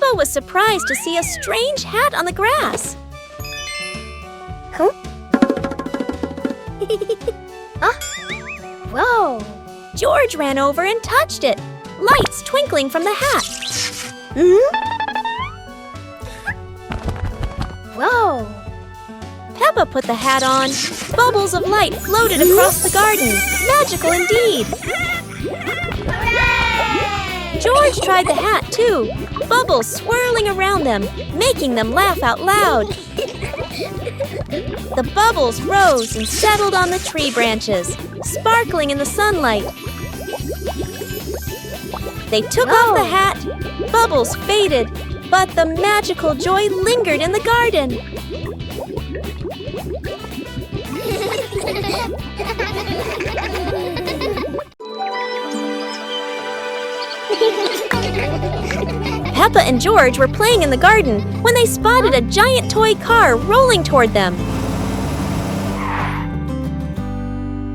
Peppa was surprised to see a strange hat on the grass. Huh? Whoa! George ran over and touched it, lights twinkling from the hat. Whoa! Peppa put the hat on. Bubbles of light floated across the garden. Magical indeed. George tried the hat too, bubbles swirling around them, making them laugh out loud. The bubbles rose and settled on the tree branches, sparkling in the sunlight. They took off the hat, bubbles faded, but the magical joy lingered in the garden. Peppa and George were playing in the garden when they spotted a giant toy car rolling toward them.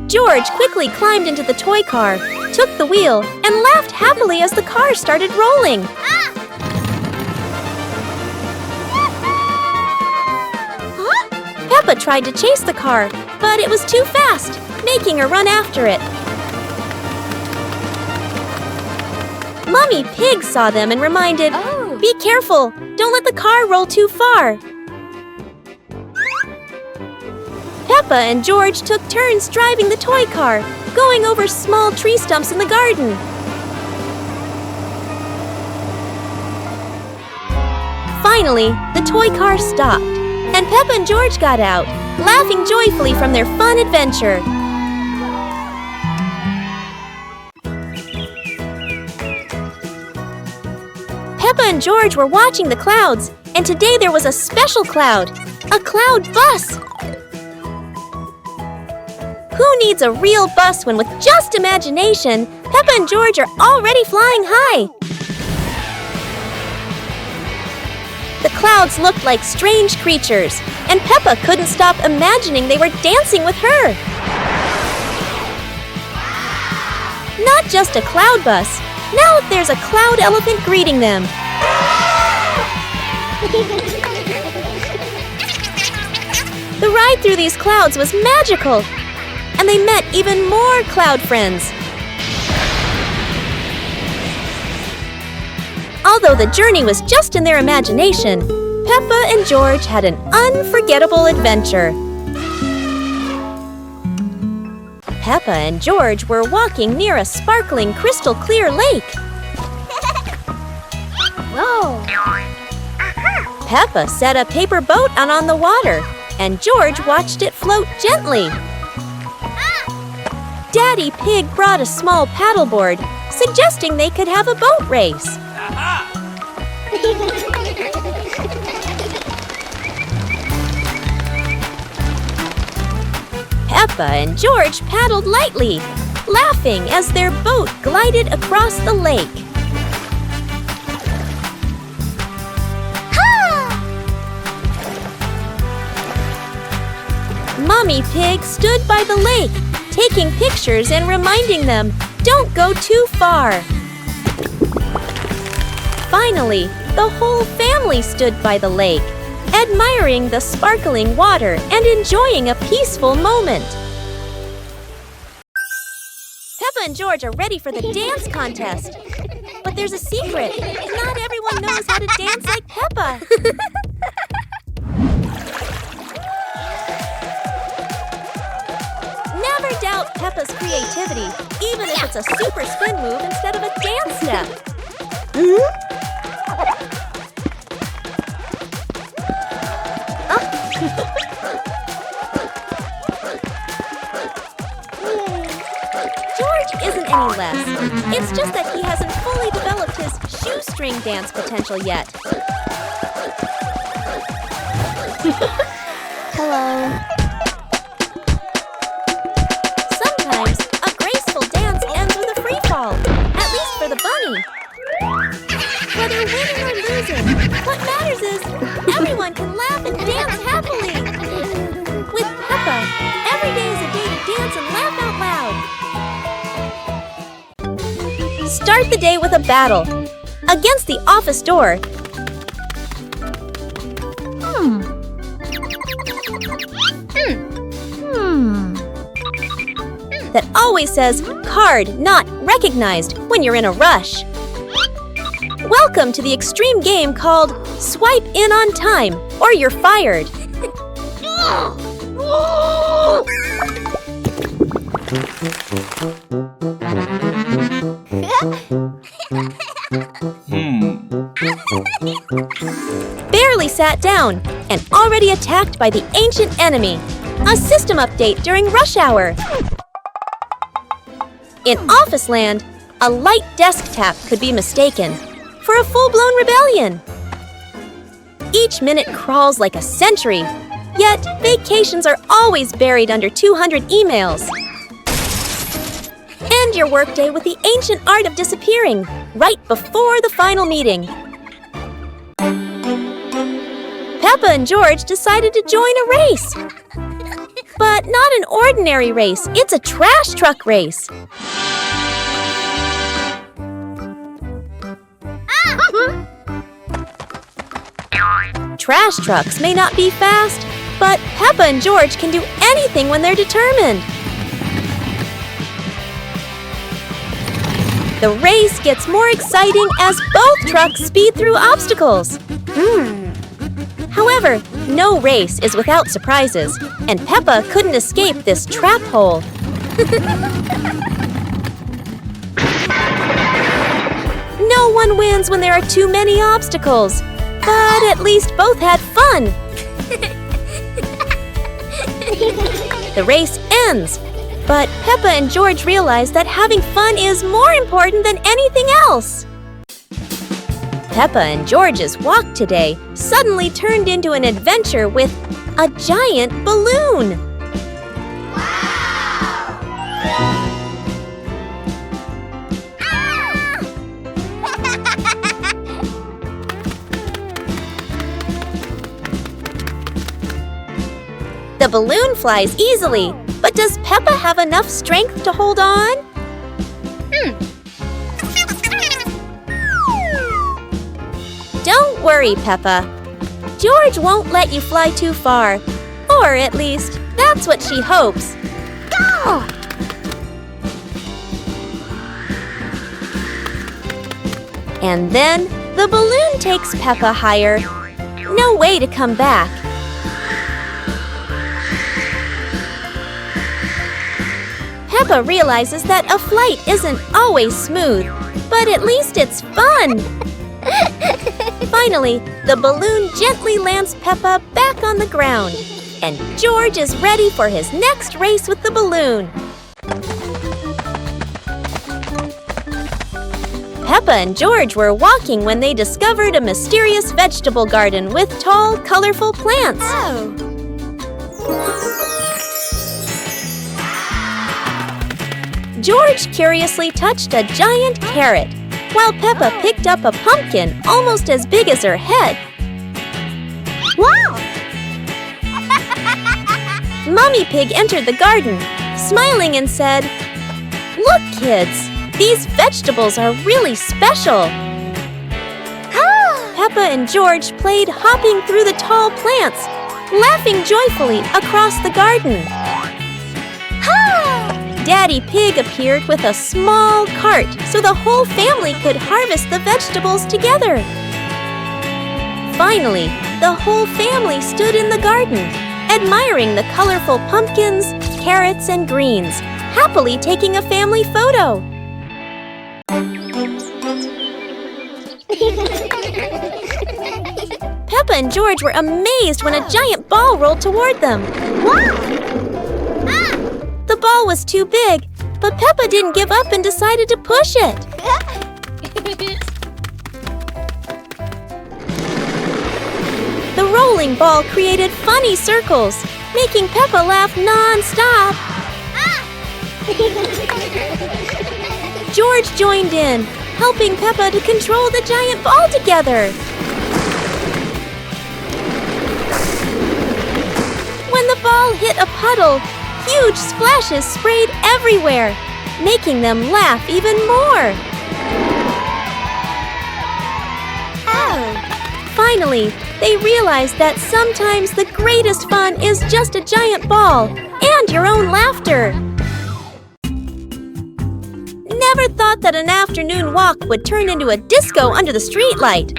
George quickly climbed into the toy car, took the wheel, and laughed happily as the car started rolling. Peppa tried to chase the car, but it was too fast, making her run after it. Mummy Pig saw them and reminded, "Be careful, don't let the car roll too far." Peppa and George took turns driving the toy car, going over small tree stumps in the garden. Finally, the toy car stopped, and Peppa and George got out, laughing joyfully from their fun adventure. Peppa and George were watching the clouds, and today there was a special cloud, a cloud bus. Who needs a real bus when with just imagination, Peppa and George are already flying high? The clouds looked like strange creatures, and Peppa couldn't stop imagining they were dancing with her. Not just a cloud bus. Now there's a cloud elephant greeting them. The ride through these clouds was magical, and they met even more cloud friends. Although the journey was just in their imagination, Peppa and George had an unforgettable adventure. Peppa and George were walking near a sparkling crystal-clear lake. Whoa! Peppa set a paper boat out on the water, and George watched it float gently. Daddy Pig brought a small paddleboard, suggesting they could have a boat race. Peppa and George paddled lightly, laughing as their boat glided across the lake. Mummy Pig stood by the lake, taking pictures and reminding them, "Don't go too far." Finally, the whole family stood by the lake, admiring the sparkling water and enjoying a peaceful moment. Peppa and George are ready for the dance contest. But there's a secret. Not everyone knows how to dance like Peppa. Never doubt Peppa's creativity, even if it's a super spin move instead of a dance step. George isn't any less. It's just that he hasn't fully developed his shoestring dance potential yet. Hello. Sometimes a graceful dance ends with a free fall, at least for the bunny. Whether winning or losing, what matters is everyone can laugh and dance happily. With Peppa, every day is a day to dance and laugh out loud. Start the day with a battle. Against the office door, that always says "card not recognized" when you're in a rush. Welcome to the extreme game called Swipe In on Time or You're Fired. Barely sat down and already attacked by the ancient enemy. A system update during rush hour. In Office Land, a light desk tap could be mistaken for a full-blown rebellion. Each minute crawls like a century, yet vacations are always buried under 200 emails. End your workday with the ancient art of disappearing right before the final meeting. Peppa and George decided to join a race. But not an ordinary race, it's a trash truck race. Trash trucks may not be fast, but Peppa and George can do anything when they're determined. The race gets more exciting as both trucks speed through obstacles. However, no race is without surprises, and Peppa couldn't escape this trap hole. No one wins when there are too many obstacles, but at least both had fun. The race ends, but Peppa and George realize that having fun is more important than anything else. Peppa and George's walk today suddenly turned into an adventure with a giant balloon. The balloon flies easily, but does Peppa have enough strength to hold on? Don't worry, Peppa. George won't let you fly too far. Or at least, that's what she hopes. Go! And then, the balloon takes Peppa higher. No way to come back. Peppa realizes that a flight isn't always smooth, but at least it's fun. Finally, the balloon gently lands Peppa back on the ground, and George is ready for his next race with the balloon. Peppa and George were walking when they discovered a mysterious vegetable garden with tall, colorful plants. George curiously touched a giant carrot, while Peppa picked up a pumpkin almost as big as her head. Wow! Mummy Pig entered the garden, smiling and said, "Look, kids, these vegetables are really special." Peppa and George played hopping through the tall plants, laughing joyfully across the garden. Daddy Pig appeared with a small cart so the whole family could harvest the vegetables together. Finally, the whole family stood in the garden, admiring the colorful pumpkins, carrots, and greens, happily taking a family photo. Peppa and George were amazed when a giant ball rolled toward them. The ball was too big, but Peppa didn't give up and decided to push it. The rolling ball created funny circles, making Peppa laugh non-stop. George joined in, helping Peppa to control the giant ball together. When the ball hit a puddle, huge splashes sprayed everywhere, making them laugh even more. Finally, they realized that sometimes the greatest fun is just a giant ball and your own laughter. never thought that an afternoon walk would turn into a disco under the streetlight.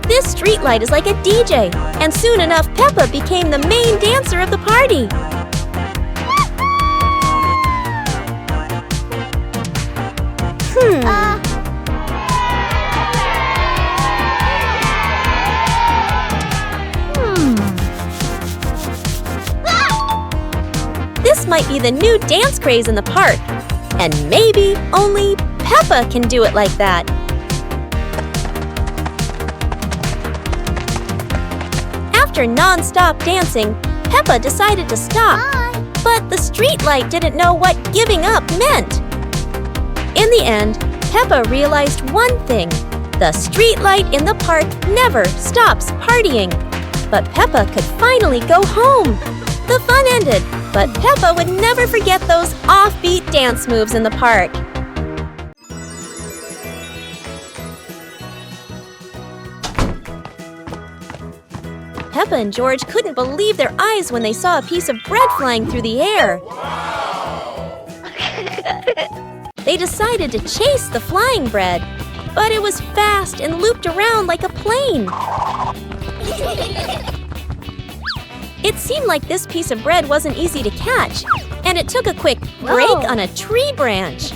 This streetlight is like a DJ, and soon enough Peppa became the main dancer of the party. This might be the new dance craze in the park, and maybe only Peppa can do it like that. After non-stop dancing, Peppa decided to stop. But the streetlight didn't know what giving up meant. In the end, Peppa realized one thing. The streetlight in the park never stops partying. But Peppa could finally go home. The fun ended, but Peppa would never forget those offbeat dance moves in the park. Peppa and George couldn't believe their eyes when they saw a piece of bread flying through the air. They decided to chase the flying bread, but it was fast and looped around like a plane. It seemed like this piece of bread wasn't easy to catch, and it took a quick break on a tree branch.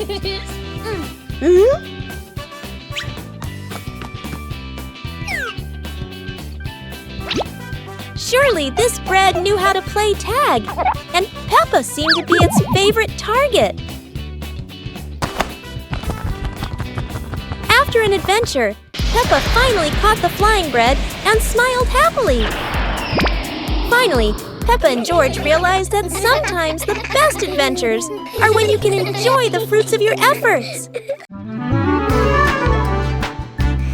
Surely this bread knew how to play tag, and Peppa seemed to be its favorite target. After an adventure, Peppa finally caught the flying bread and smiled happily. Finally, Peppa and George realized that sometimes the best adventures are when you can enjoy the fruits of your efforts.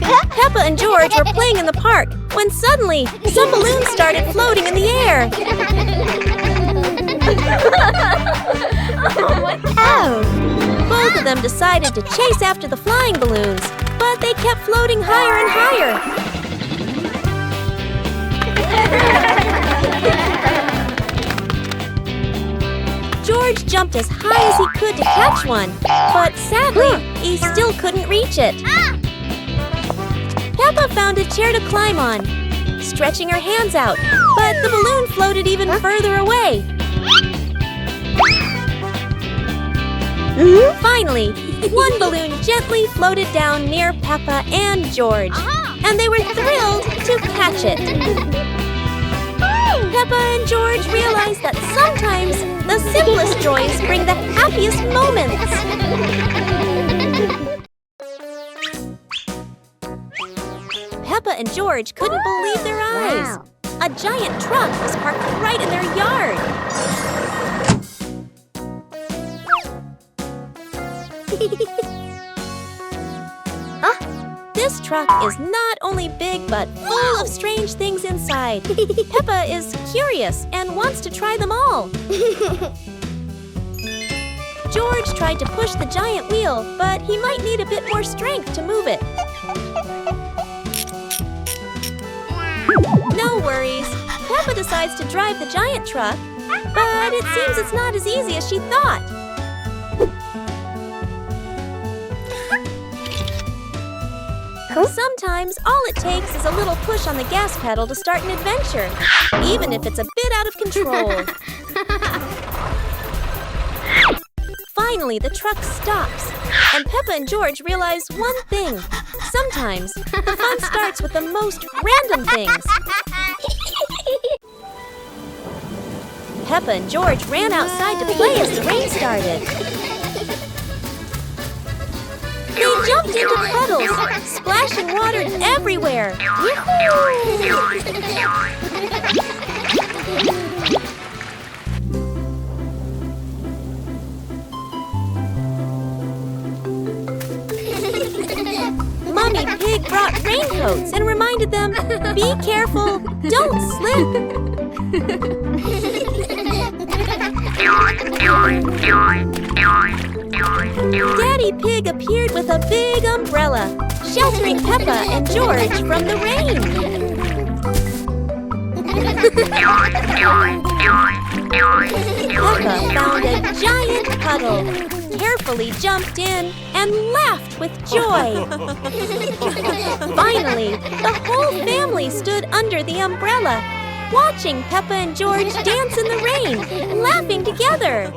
Peppa and George were playing in the park when suddenly some balloons started floating in the air. Both of them decided to chase after the flying balloons, but they kept floating higher and higher. George jumped as high as he could to catch one, but sadly, he still couldn't reach it. Peppa found a chair to climb on, stretching her hands out, but the balloon floated even further away. Finally, one balloon gently floated down near Peppa and George, and they were thrilled to catch it. Peppa and George realized that sometimes the simplest joys bring the happiest moments. Peppa and George couldn't believe their eyes. A giant truck was parked right in their yard. This truck is not only big but full of strange things inside. Peppa is curious and wants to try them all. George tried to push the giant wheel, but he might need a bit more strength to move it. No worries. Peppa decides to drive the giant truck, but it seems it's not as easy as she thought. Sometimes all it takes is a little push on the gas pedal to start an adventure, even if it's a bit out of control. Finally, the truck stops, and Peppa and George realize one thing. Sometimes the fun starts with the most random things. Peppa and George ran outside to play as the rain started. They jumped into puddles, splashing water everywhere. Mommy Pig brought raincoats and reminded them, be careful, don't slip. Daddy Pig appeared with a big umbrella, sheltering Peppa and George from the rain. Peppa found a giant puddle, carefully jumped in, and laughed with joy. Finally, the whole family stood under the umbrella, watching Peppa and George dance in the rain, laughing together.